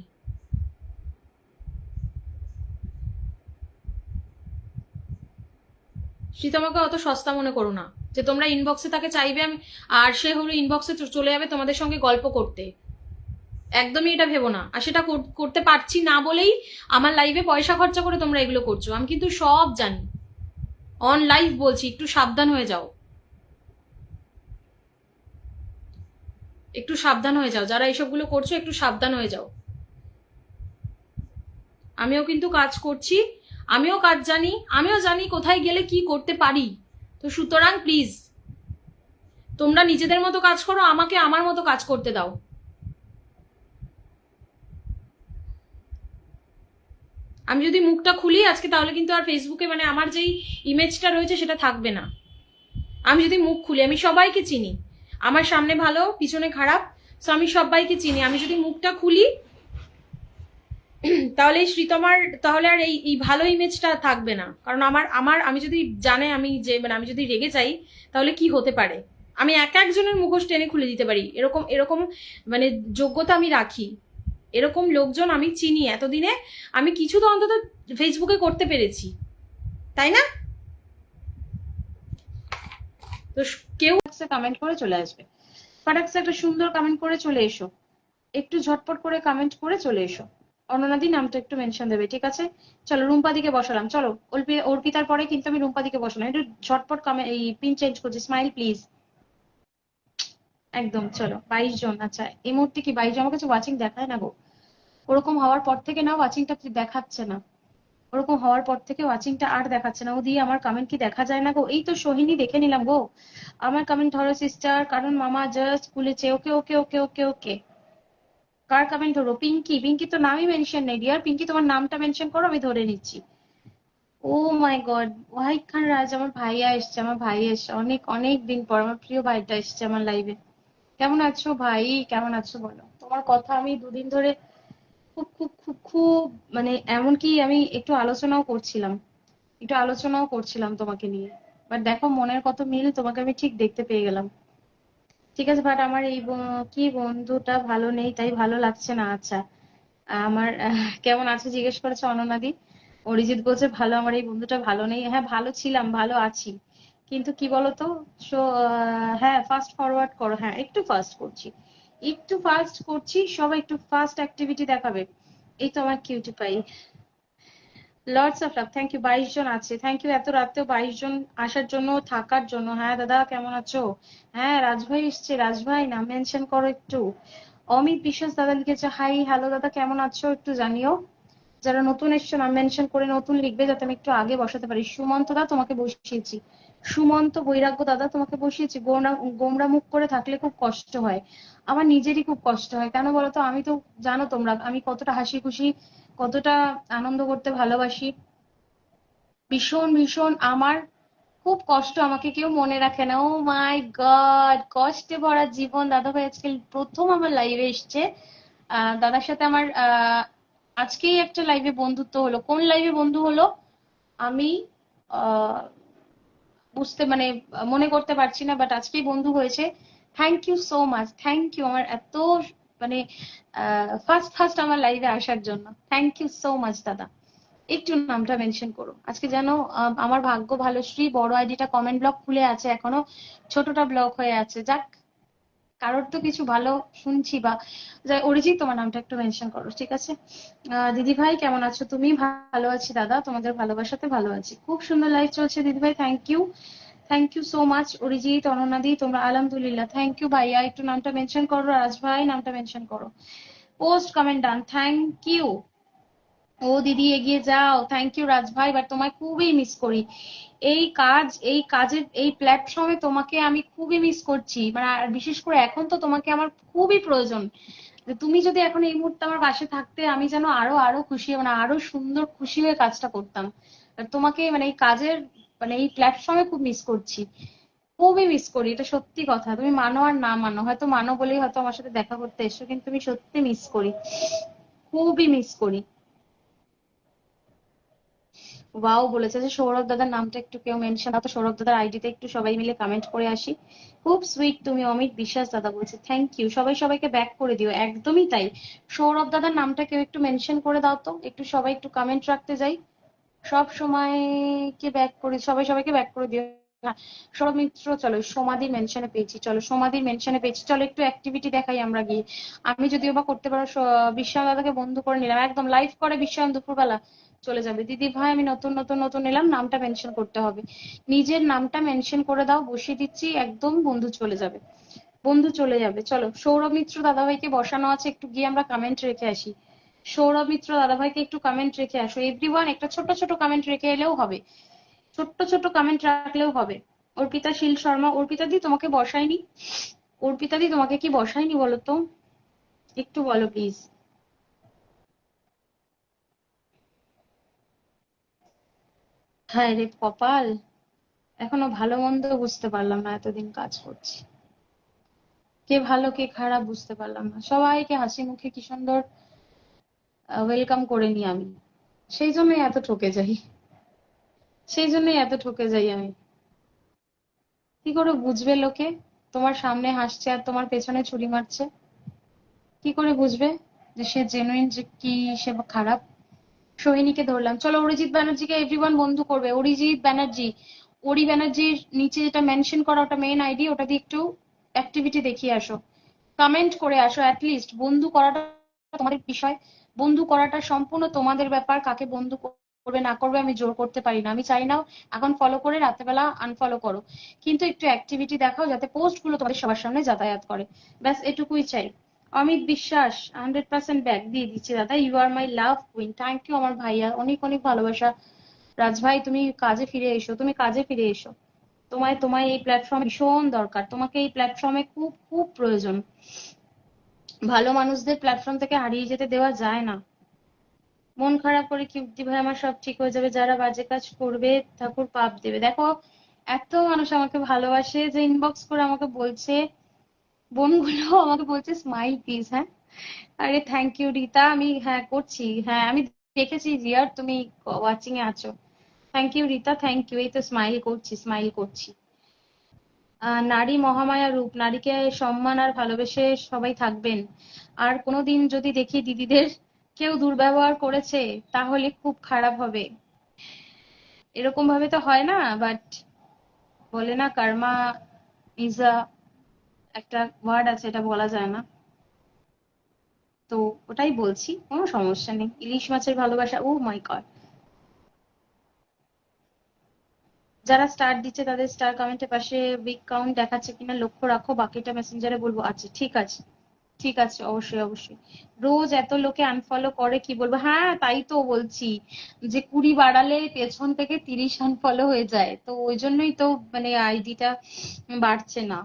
শ্রীতমাকে অত সস্তা মনে করো না যে তোমরা ইনবক্সে তাকে চাইবে আমি, আর সে হলো ইনবক্সে চলে যাবে তোমাদের সঙ্গে গল্প করতে। একদমই এটা ভেবো না। আর সেটা করতে পারছি না বলেই আমার লাইভে পয়সা খরচা করে তোমরা এগুলো করছো, আমি কিন্তু সব জানি। অন লাইভ বলছি, একটু সাবধান হয়ে যাও, একটু সাবধান হয়ে যাও। যারা এইসবগুলো করছো একটু সাবধান হয়ে যাও। আমিও কিন্তু কাজ করছি, আমিও কাজ জানি, আমিও জানি কোথায় গেলে কি করতে পারি। তো সুতরাং প্লিজ তোমরা নিজেদের মতো কাজ করো, আমাকে আমার মতো কাজ করতে দাও। আমি যদি মুখটা খুলি আজকে, তাহলে কিন্তু আর ফেসবুকে মানে আমার যেই ইমেজটা রয়েছে সেটা থাকবে না। আমি যদি মুখ খুলি, আমি সবাইকে চিনি, আমার সামনে ভালো পিছনে খারাপ, তো আমি সবাইকে চিনি। আমি যদি মুখটা খুলি তাহলে শ্রীতমার, তাহলে আর এই ভালো ইমেজটা থাকবে না। কারণ আমার আমার আমি যদি জানে আমি যে মানে আমি যদি রেগে যাই তাহলে কি হতে পারে, আমি এক একজনের মুখোশ টেনে খুলে দিতে পারি, এরকম এরকম মানে যোগ্যতা আমি রাখি। এরকম লোকজন আমি চিনি এতদিনে, আমি কিছু তো অন্তত ফেসবুকে করতে পেরেছি, তাই না? তো কেউ কমেন্ট করে চলে আসবে, ফাটাক্সে একটা সুন্দর কমেন্ট করে চলে এসো, একটু ঝটপট করে কমেন্ট করে চলে এসো। অননাদি নামটা একটু মেনশন দেবে, ঠিক আছে? চলো রুম্পাদিকে বসালাম, চলো অর্পিতার পরে কিন্তু আমি রুম্পাদিকে বসালাম। একটু ঝটপট এই পিন চেঞ্জ করছি, স্মাইল প্লিজ। একদম, চলো 22 জন। আচ্ছা এই মুহূর্তে কি 22 জন? আমার কাছে ওয়াচিং দেখায় না গো। ওরকম হওয়ার পর থেকে না ওয়াচিংটা দেখাচ্ছে না, ওরকম হওয়ার পর থেকে ওয়াচিংটা আর দেখাচ্ছে না। ও দিয়ে আমার কমেন্ট কি দেখা যায় না গো? এই তো সোহিনী দেখে নিলাম গো আমার কমেন্ট, ধরো সিস্টার কারণ মামা জাস্ট খুলেছে, ওকে ওকে ওকে ওকে ওকে। কার কমেন্ট ধরো? পিঙ্কি, পিঙ্কি তো নামই মেনশন নেই ডিয়ার। পিঙ্কি তোমার নামটা মেনশন করো, আমি ধরে নিচ্ছি। ও মাই গড, ওয়াহিদ খান রাজ, আমার ভাইয়া এসছে, আমার ভাই এসছে অনেক অনেক দিন পর, আমার প্রিয় ভাইটা এসছে আমার লাইভে। কেমন আছো ভাই, কেমন আছো বলো? তোমার কথা আমি দুদিন ধরে খুব খুব খুব খুব মানে এমনকি আমি একটু আলোচনাও করছিলাম তোমাকে নিয়ে। বাট দেখো মনের কত মিল, তোমাকে আমি ঠিক দেখতে পেয়ে গেলাম। ঠিক আছে, বাট আমার এই কি বন্ধুটা ভালো নেই তাই ভালো লাগছে না। আচ্ছা, আমার কেমন আছে জিজ্ঞেস করেছে অননাদি। অরিজিৎ বলছে ভালো, আমার এই বন্ধুটা ভালো নেই। হ্যাঁ ভালো ছিলাম, ভালো আছি, কিন্তু কি বলতো, সো হ্যাঁ ফাস্ট ফরওয়ার্ড করো, হ্যাঁ একটু ফাস্ট করছি, একটু ফাস্ট করছি, সবাই একটু ফাস্ট অ্যাক্টিভিটি দেখাবে। এই তো আমার cutie pie, lords of love, thank you. 22 জন আছে, থ্যাংক ইউ এত রাতেও 22 জন আসার জন্য, থাকার জন্য। হ্যাঁ দাদা কেমন আছো? হ্যাঁ রাজভাই এসছে, রাজভাই নাম মেনশন করো একটু। অমিত বিশ্বাস দাদা লিখেছে হাই, হ্যালো দাদা কেমন আছো একটু জানিও। যারা নতুন এসছো নাম মেনশন করে নতুন লিখবে, যাতে আমি একটু আগে বসাতে পারি। সুমন্ত দা তোমাকে বসিয়েছি, সুমন্ত বৈরাগ্য দাদা তোমাকে বসিয়েছি। গোমরা গোমরা মুখ করে থাকলে খুব কষ্ট হয়, আমার নিজেরই খুব কষ্ট হয়। কেন বলতো, আমি তো জানো তোমরা আমি কতটা হাসি খুশি, কতটা আনন্দ করতে ভালোবাসি। ভীষণ ভীষণ আমার খুব কষ্ট, আমাকে কেউ মনে রাখে না। ও মাই গড, কষ্টে ভরা জীবন। দাদা ভাই আজকে প্রথম আমার লাইভে এসছে। দাদার সাথে আমার আজকেই একটা লাইভে বন্ধুত্ব হলো। কোন লাইভে বন্ধু হলো আমি আহ বুঝতে মানে মনে করতে পারছি না, বাট আজকেই বন্ধু হয়েছে। Thank you so much, thank you আমার এত মানে ফার্স্ট ফার্স্ট আমার লাইভে আসার জন্য। থ্যাংক ইউ সো মাচ দাদা। একটু নামটা মেনশন করো। আজকে জানো আমার ভাগ্য ভালো, শ্রী বড় আইডিটা কমেন্ট ব্লক খুলে আছে এখনো, ছোটটা ব্লক হয়ে আছে। যাক, কারোর তো কিছু ভালো শুনছি বা যাই। অরিজিৎ তোমার নামটা একটু মেনশন করো, ঠিক আছে? দিদি ভাই কেমন আছো তুমি? ভালো আছি দাদা, তোমাদের ভালোবাসাতে ভালো আছি। খুব সুন্দর লাইভ চলছে দিদি ভাই, thank you, thank you so much. Arijit, অনন্যাদি তোমরা আলহামদুলিল্লাহ, থ্যাংক ইউ ভাইয়া। একটু নামটা মেনশন করো, রাজ ভাই নামটা মেনশন করো। Post comment done, thank you. ও দিদি এগিয়ে যাও, থ্যাংক ইউ রাজ ভাই। বাট তোমায় খুবই মিস করি, এই কাজের এই প্ল্যাটফর্মে তোমাকে আমি খুবই মিস করছি। মানে আর বিশেষ করে এখন তো তোমাকে আমার খুবই প্রয়োজন। যে তুমি যদি এখন এই মুহূর্তে আমার পাশে থাকতে, আমি যেন আরো আরো খুশি, মানে আরো সুন্দর খুশি হয়ে কাজটা করতাম। আর তোমাকে মানে এই কাজের মানে এই প্ল্যাটফর্মে খুব মিস করছি, খুবই মিস করি। এটা সত্যি কথা, তুমি মানো আর না মানো, হয়তো মানো বলেই হয়তো আমার সাথে দেখা করতে এসো, কিন্তু আমি সত্যি মিস করি, খুবই মিস করি। ওয়াও বলেছে যে সৌরভ দাদার নামটা একটু কেউ মেনশন দাও তো, সৌরভ দাদার আইডিতে একটু সবাই মিলে কমেন্ট করে আসি। খুব সুইট তুমি। অমিত বিশ্বাস দাদা বলছে থ্যাংক ইউ, সবাই সবাইকে ব্যাক করে দিও। একদমই তাই, সৌরভ দাদার নামটা কেউ একটু মেনশন করে দাও তো, একটু সবাই একটু কমেন্ট রাখতে যাই। সব সময় কে ব্যাক করে, সবাই সবাইকে ব্যাক করে দিও। হ্যাঁ, সৌরভ মিত্র, চলো সমাধির মেনশনে পেয়েছি, চলো সমাধির মেনশনে পেয়েছি, চলো একটু অ্যাক্টিভিটি দেখাই আমরা গিয়ে। আমি যদিও বা করতে পারো, বিশ্বায়ন দাদাকে বন্ধু করে নিলাম, একদম লাইভ করে বিশ্বায়ন দুপুরবেলা চলে যাবে। দিদি ভাই আমি নতুন নতুন নতুন এলাম, নামটা মেনশন করতে হবে। নিজের নামটা মেনশন করে দাও, বসিয়ে দিচ্ছি, একদম বন্ধু চলে যাবে, বন্ধু চলে যাবে। চলো সৌরভ মিত্র দাদাভাইকে বসানো আছে, একটু গিয়ে আমরা কমেন্ট রেখে আসি। সৌরভ মিত্র দাদাভাইকে একটু কমেন্ট রেখে আসো। এভরিওয়ান একটা ছোট ছোট কমেন্ট রেখে এলেও হবে, ছোট্ট ছোট্ট কমেন্ট রাখলেও হবে। অর্পিতা শীল শর্মা, অর্পিতা দি তোমাকে বসায়নি? অর্পিতা দি তোমাকে কি বসায়নি বলো তো, একটু বলো প্লিজ। হায় রে কপাল, এখনো ভালো মন্দ বুঝতে পারলাম না, এতদিন কাজ করছি, কে ভালো কে খারাপ বুঝতে পারলাম না। সবাইকে হাসি মুখে কি সুন্দর ওয়েলকাম করে নি আমি, সেই জন্যই এত ঠকে যাই, সেই জন্যই এত ঠকে যাই আমি। কি করে বুঝবে লোকে তোমার সামনে হাসছে আর তোমার পেছনে ছুরি মারছে? কি করে বুঝবে যে সে জেনুইন, যে কি সে খারাপ? সোহিনীকে ধরলাম, চলো অরিজিৎ ব্যানার্জিকে এভরিওয়ান বন্ধু করবে। অরিজিৎ ব্যানার্জি, অরি ব্যানার্জির নিচে যেটা মেনশন করা ওটা মেন আইডি, ওটা দিয়ে একটু অ্যাক্টিভিটি দেখিয়ে আসো, কমেন্ট করে আসো। অ্যাটলিস্ট বন্ধু করাটা তোমাদের বিষয়, বন্ধু করাটা সম্পূর্ণ তোমাদের ব্যাপার। কাকে বন্ধু করবে না করবে আমি জোর করতে পারি না। আমি চাই না এখন ফলো করে রাতেবেলা আনফলো করো, কিন্তু একটু অ্যাক্টিভিটি দেখাও যাতে পোস্ট গুলো তোমাদের সবার সামনে যাতায়াত করে, ব্যাস এটুকুই চাই। অমিত বিশ্বাস 100% ব্যাক দিয়ে দিচ্ছি দাদা। You are my love queen. Thank you আমার ভাইয়া, অনেক অনেক ভালোবাসা। রাজ ভাই তুমি কাজে ফিরে এসো, তুমি কাজে ফিরে এসো। তোমায় তোমায় এই প্ল্যাটফর্ম ভীষণ দরকার, তোমাকে এই প্ল্যাটফর্মে খুব খুব প্রয়োজন। ভালো মানুষদের প্ল্যাটফর্ম থেকে হারিয়ে যেতে দেওয়া যায় না। মন খারাপ করে কি উঠতি ভাই, আমার সব ঠিক হয়ে যাবে, যারা বাজে কাজ করবে ঠাকুর পাপ দেবে। দেখো এত মানুষ আমাকে ভালোবাসে যে ইনবক্স করে আমাকে বলছে, বোনগুলো আমাকে বলছে স্মাইল প্লিজ। হ্যাঁ, আরে থ্যাংক ইউ রিতা, আমি হ্যাঁ করছি, হ্যাঁ আমি দেখেছি রিয়ার তুমি ওয়াচিং এ আছো। Thank you Rita, thank you. এই তো স্মাইল করছি, স্মাইল করছি। নারী মহামায়া রূপ, নারীকে সম্মান আর ভালোবেসে সবাই থাকবেন। আর কোনোদিন যদি দেখি দিদিদের কেউ দুর্ব্যবহার করেছে তাহলে খুব খারাপ হবে। এরকম ভাবে তো হয় না, বাট বলে না কর্মা ইজ আ, একটা ওয়ার্ড আছে, এটা বলা যায় না। তো ওটাই বলছি, কোনো সমস্যা নেই। ইলিশ মাছের ভালোবাসা, ও মাই গড। যারা স্টার দিচ্ছে তাদের স্টার কমেন্টের পাশে উইক কাউন্ট দেখাচ্ছে কিনা লক্ষ্য রাখো, বাকিটা মেসেঞ্জারে বলবো। আচ্ছা ঠিক আছে, ঠিক আছে, অবশ্যই অবশ্যই। রোজ এত লোকে আনফলো করে, কি বলবো। হ্যাঁ তাই তো বলছি, যে 20 বাড়ালে পেছন থেকে 30 আনফলো হয়ে যায়, তো ওই জন্যই তো মানে আইডিটা বাড়ছে না।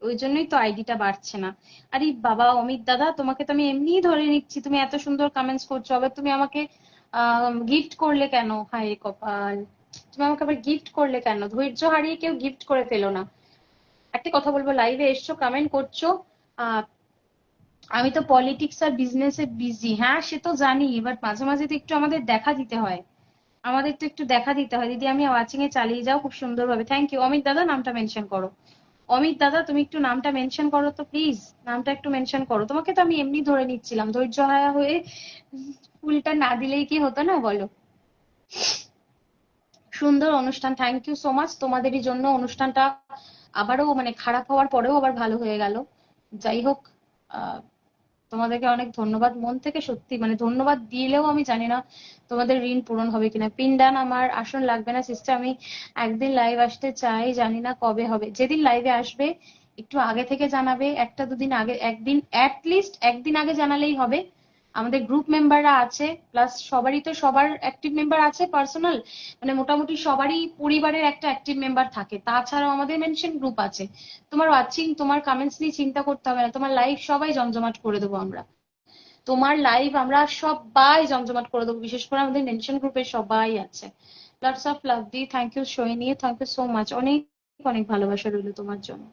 ওই জন্যই তো আইডিটা বাড়ছে না। আরে বাবা অমিত দাদা, তোমাকে তো আমি এমনিই ধরে নিচ্ছি, তুমি এত সুন্দর কমেন্টস করছো, আবার তুমি আমাকে গিফট করলে কেন? হায় কপাল, তুমি আমাকে আবার গিফট করলে কেন? ধৈর্য হারিয়ে কেউ গিফট করে ফেলো না। একটা কথা বলবো, লাইভে এসছো, কমেন্ট করছো, আহ আমি তো পলিটিক্স আর বিজনেসে বিজি, হ্যাঁ সে তো জানি, বাট মাঝে মাঝে তো একটু আমাদের দেখা দিতে হয়। আমাদের তো একটু দেখা দিতে হয় দিদি। আমি ওয়াচিং এ চালিয়ে যাও খুব সুন্দরভাবে। থ্যাংক ইউ অমিত দাদা, নামটা মেনশন করো। অমিত দাদা তুমি একটু নামটা মেনশন করো তো প্লিজ, নামটা একটু মেনশন করো। তোমাকে তো আমি এমনি ধরে নিচ্ছিলাম, ধৈর্য হারা হয়ে ফুলটা না দিলেই কি হতো না বলো। সুন্দর অনুষ্ঠান, থ্যাংক ইউ সো মাচ। তোমাদেরই জন্য অনুষ্ঠানটা আবারও মানে খারাপ হওয়ার পরেও আবার ভালো হয়ে গেল। যাই হোক, আহ তোমাদেরকে অনেক ধন্যবাদ মন থেকে, সত্যি মানে ধন্যবাদ দিলেও আমি জানি না তোমাদের ঋণ পূরণ হবে কিনা। পিনডান আমার আসন লাগবে না সিস্টার, আমি একদিন লাইভ আসতে চাই, জানি না কবে হবে। যেদিন লাইভে আসবে একটু আগে থেকে জানাবে, একটা দুদিন আগে, একদিন লিস্ট একদিন আগে জানালেই হবে। আমাদের গ্রুপ মেম্বাররা আছে, প্লাস সবারই তো সবার অ্যাক্টিভ মেম্বার আছে পার্সোনাল, মানে মোটামুটি সবারই পরিবারের একটা অ্যাক্টিভ মেম্বার থাকে। তাছাড়াও আমাদের মেনশন গ্রুপ আছে। তোমার ওয়াচিং, তোমার কমেন্টস নিয়ে চিন্তা করতে হবে না, তোমার লাইভ সবাই জমজমাট করে দেবো আমরা। তোমার লাইভ আমরা সবাই জমজমাট করে দেবো, বিশেষ করে আমাদের মেনশন গ্রুপে সবাই আছে। লটস অফ লাভ দি, thank you Sohini, thank you so much, অনেক অনেক ভালোবাসা রইলো তোমার জন্য।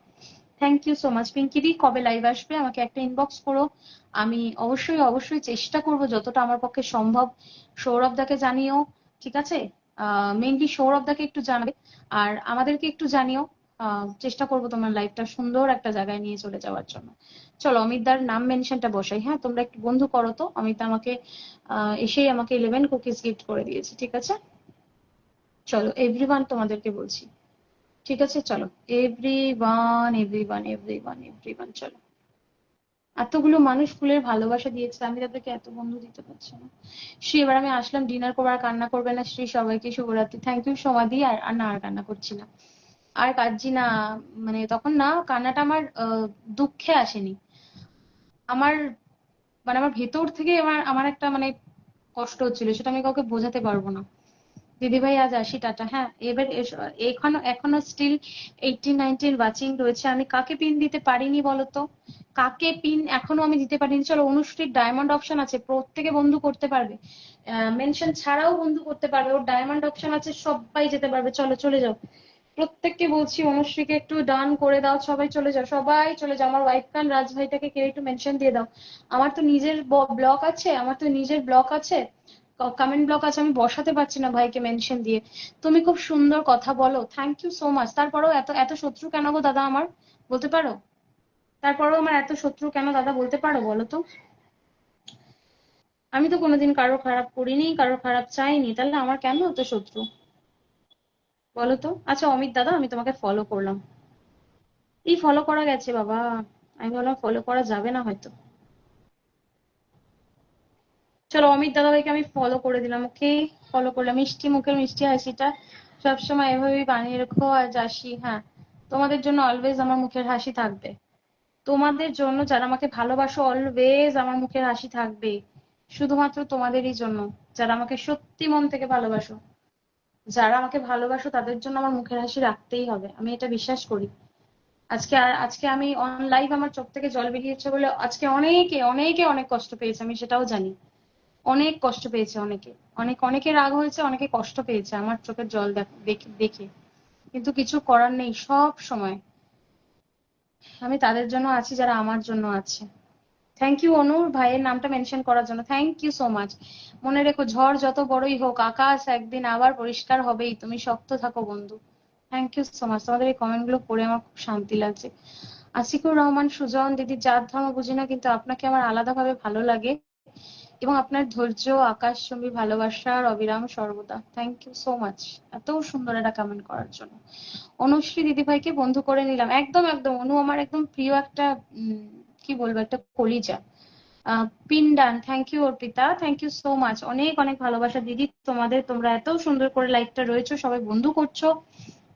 Thank you so much. Pinky দি কবে লাইভ আসবে আমাকে একটা ইনবক্স করো, আমি অবশ্যই অবশ্যই চেষ্টা করব যতটা আমার পক্ষে সম্ভব। সৌরভ দাকে জানিও, ঠিক আছে? মেইনলি সৌরভ দাকে একটু জানাবে, আর আমাদেরকে একটু জানিও। চেষ্টা করব তোমার লাইফটা সুন্দর একটা জায়গায় নিয়ে চলে যাওয়ার জন্য। চলো অমিতদার নাম মেনশনটা বসাই, হ্যাঁ তোমরা একটু বন্ধু করো তো। অমিত আমাকে এসেই আমাকে 11 কুকিজ গিফট করে দিয়েছে, ঠিক আছে? চলো এভরিওয়ান তোমাদেরকে বলছি, ঠিক আছে চলো। এভরিওয়ান এভরিওয়ান এভরিওয়ান এভরিওয়ান, চলো। এতগুলো মানুষ ফুলের ভালোবাসা দিয়েছে, আমি তাদেরকে এত বন্ধু দিতে পারছি না। শ্রী, এবার আমি আসলাম ডিনার করবো, আর কান্না করবে না শ্রী। সবাইকে শুভরাত্রি, থ্যাংক ইউ সমাধি। আর আর না, আর কান্না করছি না, আর কাঁদছি না। মানে তখন না কান্নাটা আমার দুঃখে আসেনি, আমার মানে আমার ভেতর থেকে আমার আমার একটা মানে কষ্ট হচ্ছিল, সেটা আমি কাউকে বোঝাতে পারবো না। দিদিভাই আজ আসি, টাটা। হ্যাঁ এবার এখনো এখনো স্টিল 18-19 ওয়াচিং রয়েছে। আমি কাকে পিন দিতে পারিনি বলতো, কাকে পিন এখনো আমি দিতে পারিনি। চলো অনুশ্রীর ডায়মন্ড অপশন আছে, প্রত্যেকে বন্ধু করতে পারবে, মেনশন ছাড়াও বন্ধু করতে পারবে, ওর ডায়মন্ড অপশন আছে, সবাই যেতে পারবে। চলো চলে যাও, প্রত্যেককে বলছি অনুশ্রীকে একটু ডান করে দাও, সবাই চলে যাও, সবাই চলে যাও। আমার ওয়াইফ খান রাজ ভাইটাকে কেউ একটু মেনশন দিয়ে দাও। আমার তো নিজের ব্লক আছে, আমার তো নিজের ব্লক আছে, কমেন্ট ব্লক আছে, আমি বসাতে পারছি না ভাইকে মেনশন দিয়ে। তুমি খুব সুন্দর কথা বলো, থ্যাংক ইউ সো মাচ। তারপরেও এত এত শত্রু কেন গো দাদা আমার, বলতে পারো? তারপরেও আমার এত শত্রু কেন দাদা, বলতে পারো বলো তো? আমি তো কোনোদিন কারো খারাপ করিনি, কারো খারাপ চাইনি, তাহলে আমার কেন এত শত্রু বলো তো? আচ্ছা অমিত দাদা, আমি তোমাকে ফলো করলাম। এই ফলো করা গেছে বাবা, আমি বললাম ফলো করা যাবে না হয়তো। চলো অমিত দাদাভাইকে আমি ফলো করে দিলাম, ওকে। ফলো করলাম। মিষ্টি মুখের মিষ্টি হাসিটা সবসময় এভাবেই বানিয়ে রেখো। আর যাসি, হ্যাঁ তোমাদের জন্য অলওয়েজ আমার মুখের হাসি থাকবে। তোমাদের জন্য, যারা আমাকে ভালোবাসো, অলওয়েজ আমার মুখের হাসি থাকবে শুধুমাত্র তোমাদেরই জন্য। যারা আমাকে সত্যি মন থেকে ভালোবাসো, যারা আমাকে ভালোবাসো, তাদের জন্য আমার মুখের হাসি রাখতেই হবে, আমি এটা বিশ্বাস করি। আজকে আমি অন লাইভ আমার চোখ থেকে জল বেরিয়েছে বলে আজকে অনেকে অনেকে অনেক কষ্ট পেয়েছে, আমি সেটাও জানি। অনেক কষ্ট পেয়েছে অনেকে, অনেকে রাগ হয়েছে, অনেকে কষ্ট পেয়েছে আমার চোখের জল দেখে দেখে। কিন্তু কিছু করার নেই, সব সময় আমি তাদের জন্য আছি যারা আমার জন্য আছে। থ্যাংক ইউ অনুর ভাইয়ের নামটা মেনশন করার জন্য, থ্যাংক ইউ সো মাচ। মনে রেখো, ঝড় যত বড়ই হোক, আকাশ একদিন আবার পরিষ্কার হবেই, তুমি শক্ত থাকো বন্ধু। থ্যাংক ইউ সো মাচ, তোমাদের এই কমেন্ট গুলো পড়ে আমার খুব শান্তি লাগছে। আসিকুর রহমান সুজন দিদি, জাত ধর্ম বুঝি না, কিন্তু আপনাকে আমার আলাদাভাবে ভালো লাগে এবং আপনার ধৈর্য আকাশচুম্বী ভালোবাসার অবিরাম সর্বদা। থ্যাংক ইউ সো মাচ এত সুন্দর একটা কমেন্ট করার জন্য। অনুশ্রী দিদিভাইকে বন্ধু করে নিলাম, একদম একদম অনু আমার একদম প্রিয় একটা কি বলবো, একটা কলিজা। Pin done, thank you Arpita, thank you so much, অনেক অনেক ভালোবাসা দিদি তোমাদের। তোমরা এত সুন্দর করে লাইভটা রয়েছো, সবাই বন্ধু করছো,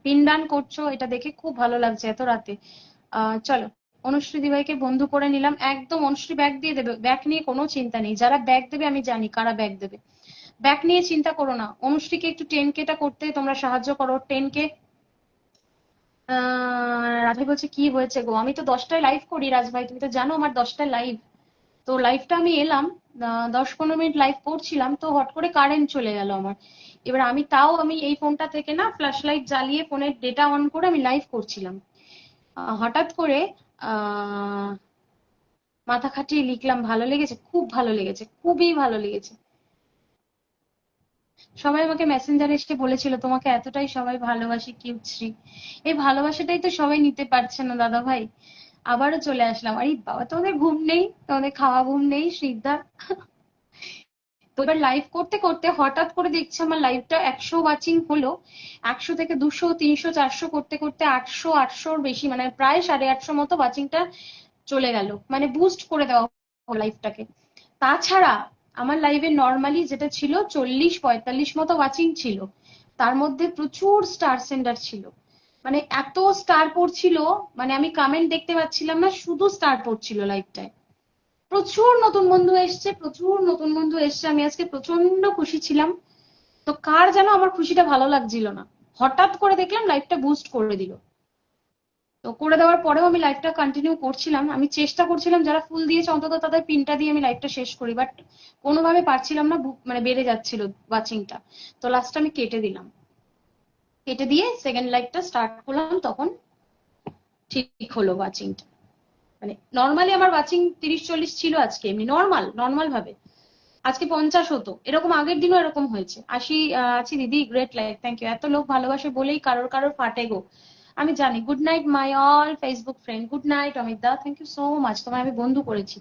পিনডান করছো, এটা দেখে খুব ভালো লাগছে এত রাতে। চলো, অনুশ্রী দিদিভাইকে বন্ধু করে নিলাম একদম। অনুশ্রী ব্যাগ দিয়ে দেবে, ব্যাগ নিয়ে কোনো চিন্তা নেই, যারা ব্যাগ দেবে আমি জানি কারা ব্যাগ দেবে, ব্যাগ নিয়ে চিন্তা করো না। অনুশ্রীকে একটু 10K করতে তোমরা সাহায্য করো, 10K। রাধে বলছে কি হয়েছে গো, আমি তো 10টায় লাইভ করি রাজভাই, তুমি তো জানো আমার 10টায় লাইভ। তো লাইভটা আমি এলাম, 10-15 মিনিট লাইভ করছিলাম, তো হট করে কারেন্ট চলে গেল আমার। এবার আমি এই ফোনটা থেকে না ফ্ল্যাশ লাইট জ্বালিয়ে ফোনের ডেটা অন করে আমি লাইভ করছিলাম। হঠাৎ করে আহ মাথা খাটিয়ে লিখলাম, ভালো লেগেছে, খুব ভালো লেগেছে, খুবই ভালো লেগেছে। সবাই আমাকে মেসেঞ্জারে এসে বলেছিল তোমাকে এতটাই সবাই ভালোবাসে কিউটশ্রী। এই ভালোবাসাটাই তো সবাই নিতে পারছে না দাদা ভাই। আবারও চলে আসলাম, আরে বাবা তোমাদের ঘুম নেই, তোমাদের খাওয়া ঘুম নেই শ্রীদা। তো এবার লাইভ করতে করতে হঠাৎ করে দেখছি আমার লাইভটা 100 ওয়াচিং হলো। 100 থেকে 200, 300, 400 করতে করতে 800, 800-র বেশি, মানে প্রায় 850 মতো ওয়াচিংটা চলে গেল, মানে বুস্ট করে দেওয়া হলো লাইভটাকে। তাছাড়া আমার লাইভে নর্মালি যেটা ছিল 40-45 মতো ওয়াচিং ছিল, তার মধ্যে প্রচুর স্টার সেন্ডার ছিল, মানে এত স্টার পড়ছিল, মানে আমি কমেন্ট দেখতে পাচ্ছিলাম না, শুধু স্টার পড়ছিল লাইভটায়। প্রচুর নতুন বন্ধু এসছে, প্রচুর নতুন বন্ধু এসছে, আমি আজকে প্রচন্ড খুশি ছিলাম। তো কার যেন আমার খুশিটা ভালো লাগছিল না, হঠাৎ করে দেখলাম লাইভটা বুস্ট করে দিল। তো করে দেওয়ার পরেও আমি লাইভটা কন্টিনিউ করছিলাম, আমি চেষ্টা করছিলাম যারা ফুল দিয়েছে অন্তত তাদের পিনটা দিয়ে আমি লাইভটা শেষ করি, বাট কোনোভাবে পারছিলাম না, মানে বেড়ে যাচ্ছিল ওয়াচিংটা। তো লাস্ট আমি কেটে দিলাম, কেটে দিয়ে সেকেন্ড লাইভটা স্টার্ট করলাম, তখন ঠিক হলো ওয়াচিংটা। মানে নর্মালি আমার ওয়াচিং 30-40 ছিল আজকে, এমনি নর্মাল নর্মাল ভাবে। আজকে 50 হতো, এরকম আগের দিনও এরকম হয়েছে। আছি দিদি, গ্রেট লাইফ, থ্যাংক ইউ। এত লোক ভালোবাসে বলেই কারোর কারোর ফাটে গো, আমি জানি। Good night my all Facebook friend, good night Amit দা, থ্যাংক ইউ সো মাচ, তোমায় আমি বন্ধু করেছি।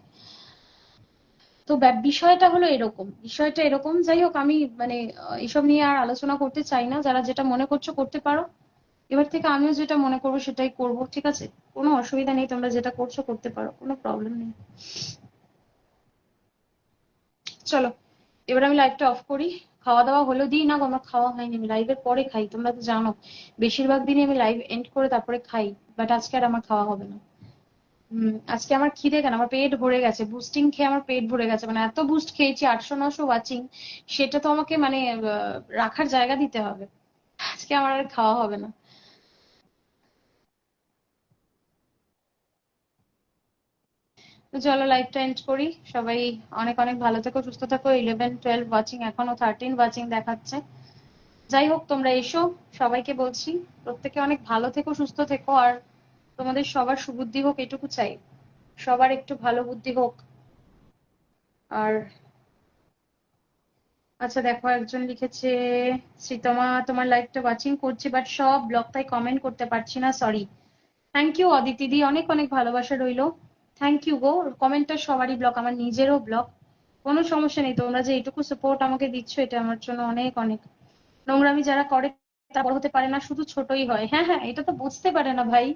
তো বিষয়টা হলো এরকম, বিষয়টা এরকম, যাই হোক আমি মানে এসব নিয়ে আর আলোচনা করতে চাই না, যারা যেটা মনে করছো করতে পারো। এবার থেকে আমিও যেটা মনে করবো সেটাই করবো, ঠিক আছে? কোনো অসুবিধা নেই, তোমরা যেটা করছো করতে পারো, কোনো প্রবলেম নেই। চলো, এবার আমি লাইভটা অফ করি। খাওয়া দাওয়া হলো, দিই না গো, আমার খাওয়া হয়নি, আমি লাইভের পরে খাই, তোমরা তো জানো বেশিরভাগ দিনই আমি লাইভ এন্ড করে তারপরে খাই। বাট আজকে আর আমার খাওয়া হবে না। আজকে আমার খিদে কেন, আমার পেট ভরে গেছে, বুস্টিং খেয়ে আমার পেট ভরে গেছে, মানে এত বুস্ট খেয়েছি, 800-900 ওয়াচিং, সেটা তো আমাকে মানে রাখার জায়গা দিতে হবে। আজকে আমার আর খাওয়া হবে না। তো চলো লাইভটা এন্ড করি। সবাই অনেক অনেক ভালো থেকো, সুস্থ থেকো। 11-12 ওয়াচিং, এখনো 13 ওয়াচিং দেখাচ্ছে। যাই হোক, তোমরা এসো, সবাইকে বলছি প্রত্যেকে অনেক ভালো থেকো, সুস্থ থেকো, আর তোমাদের সবার সুবুদ্ধি হোক, এটুকু চাই, সবার একটু ভালো বুদ্ধি হোক। আর আচ্ছা দেখো, একজন লিখেছে, শ্রীতমা তোমার লাইভটা ওয়াচিং করছি বাট সব ব্লগ, তাই কমেন্ট করতে পারছি না, সরি। থ্যাংক ইউ অদিতি দি, অনেক অনেক ভালোবাসা রইলো। থ্যাংক ইউ গো, কমেন্টটা সবারই ব্লগ, আমার নিজেরও ব্লগ। কোনো সমস্যা নেই, তোমরা যে এইটুকু সাপোর্ট আমাকে দিচ্ছ এটা আমার জন্য অনেক অনেক। নোংরামি যারা করে তারা বড় হতে পারে না, শুধু ছোটই হয়। হ্যাঁ হ্যাঁ, এটা তো বুঝতে পারে না ভাই,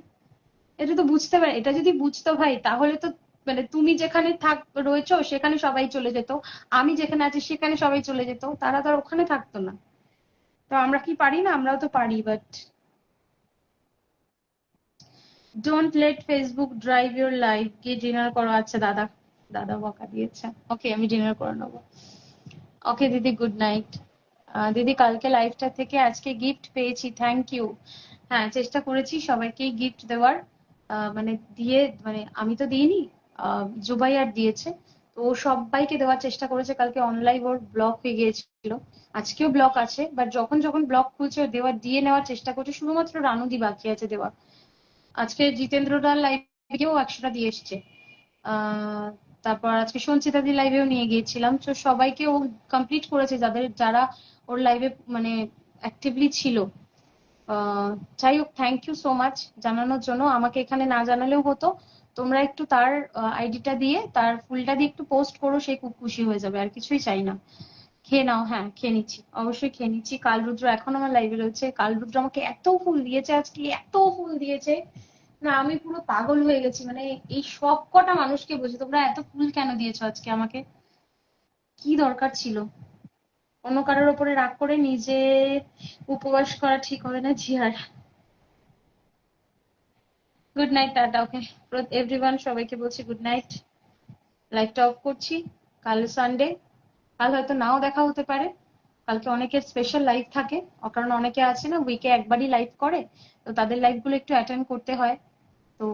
এটা তো বুঝতে পারে, এটা যদি বুঝতো ভাই তাহলে তো মানে তুমি যেখানে রয়েছো সেখানে সবাই চলে যেত, আমি যেখানে আছি সেখানে সবাই চলে যেত, তারা তো আর ওখানে থাকতো না। তো আমরা কি পারি না? আমরাও তো পারি, but don't let Facebook drive your life, গিয়ে ডিনার করো। আচ্ছা দাদা, দাদা বকা দিয়েছে। ওকে, আমি ডিনার করে নেবো। ওকে দিদি, গুড নাইট। দিদি কালকে লাইফটা থেকে আজকে গিফট পেয়েছি, থ্যাংক ইউ। হ্যাঁ, চেষ্টা করেছি সবাইকেই গিফট দেওয়ার। মানে দিয়ে, মানে আমি তো দিইনি, জুবাই আর দিয়েছে। তো ও সবাইকে দেওয়ার চেষ্টা করেছে। কালকে অনলাইন ওর ব্লক হয়ে গিয়েছিল, আজকেও ব্লক আছে, বাট যখন যখন ব্লক খুলছে ও দেওয়ার দিয়ে নেওয়ার চেষ্টা করছে। শুধুমাত্র রানুদি বাকি আছে দেওয়া। আজকে জিতেন্দ্রদার লাইভেও 100টা দিয়ে এসছে। আহ তারপর আজকে সঞ্চিতাদি লাইভেও নিয়ে গিয়েছিলাম, তো সবাইকে ও কমপ্লিট করেছে, যারা ওর লাইভে মানে অ্যাক্টিভলি ছিল। আহ যাই হোক, থ্যাংক ইউ সো মাচ জানানোর জন্য। আমাকে এখানে না জানালেও হতো, তোমরা একটু তার আইডিটা দিয়ে, তার ফুলটা দিয়ে একটু পোস্ট করো, সে খুব খুশি হয়ে যাবে, আর কিছুই চাই না। খেয়ে নাও। হ্যাঁ, খেয়ে নিচ্ছি, অবশ্যই খেয়ে নিচ্ছি। কালরুদ্র এখন আমার লাইভে রয়েছে। কালরুদ্র আমাকে এত ফুল দিয়েছে আজকে, এত ফুল দিয়েছে না, আমি পুরো পাগল হয়ে গেছি। মানে এই সব কটা মানুষকে বুঝি, তোমরা এত ফুল কেন দিয়েছো আজকে আমাকে? কি দরকার ছিল? অন্য কারোর ওপরে রাগ করে নিজে উপবাস করা ঠিক হবে না জিয়ার। Good night, tata. ওকে এভরিওয়ান, সবাইকে বলছি গুড নাইট। লাইভটা অফ করছি। কাল সানডে, কাল হয়তো নাও দেখা হতে পারে। কালকে অনেকের স্পেশাল লাইভ থাকে, কারণ অনেকে আছে না উইকে একবারই লাইভ করে, তো তাদের লাইভ গুলো একটু অ্যাটেন্ড করতে হয়। তো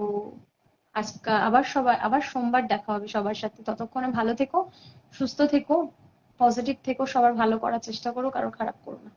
আজকে আবার সোমবার দেখা হবে সবার সাথে। ততক্ষণে ভালো থেকো, সুস্থ থেকো, পজিটিভ থেকো, সবার ভালো করার চেষ্টা করো, কারো খারাপ করো না।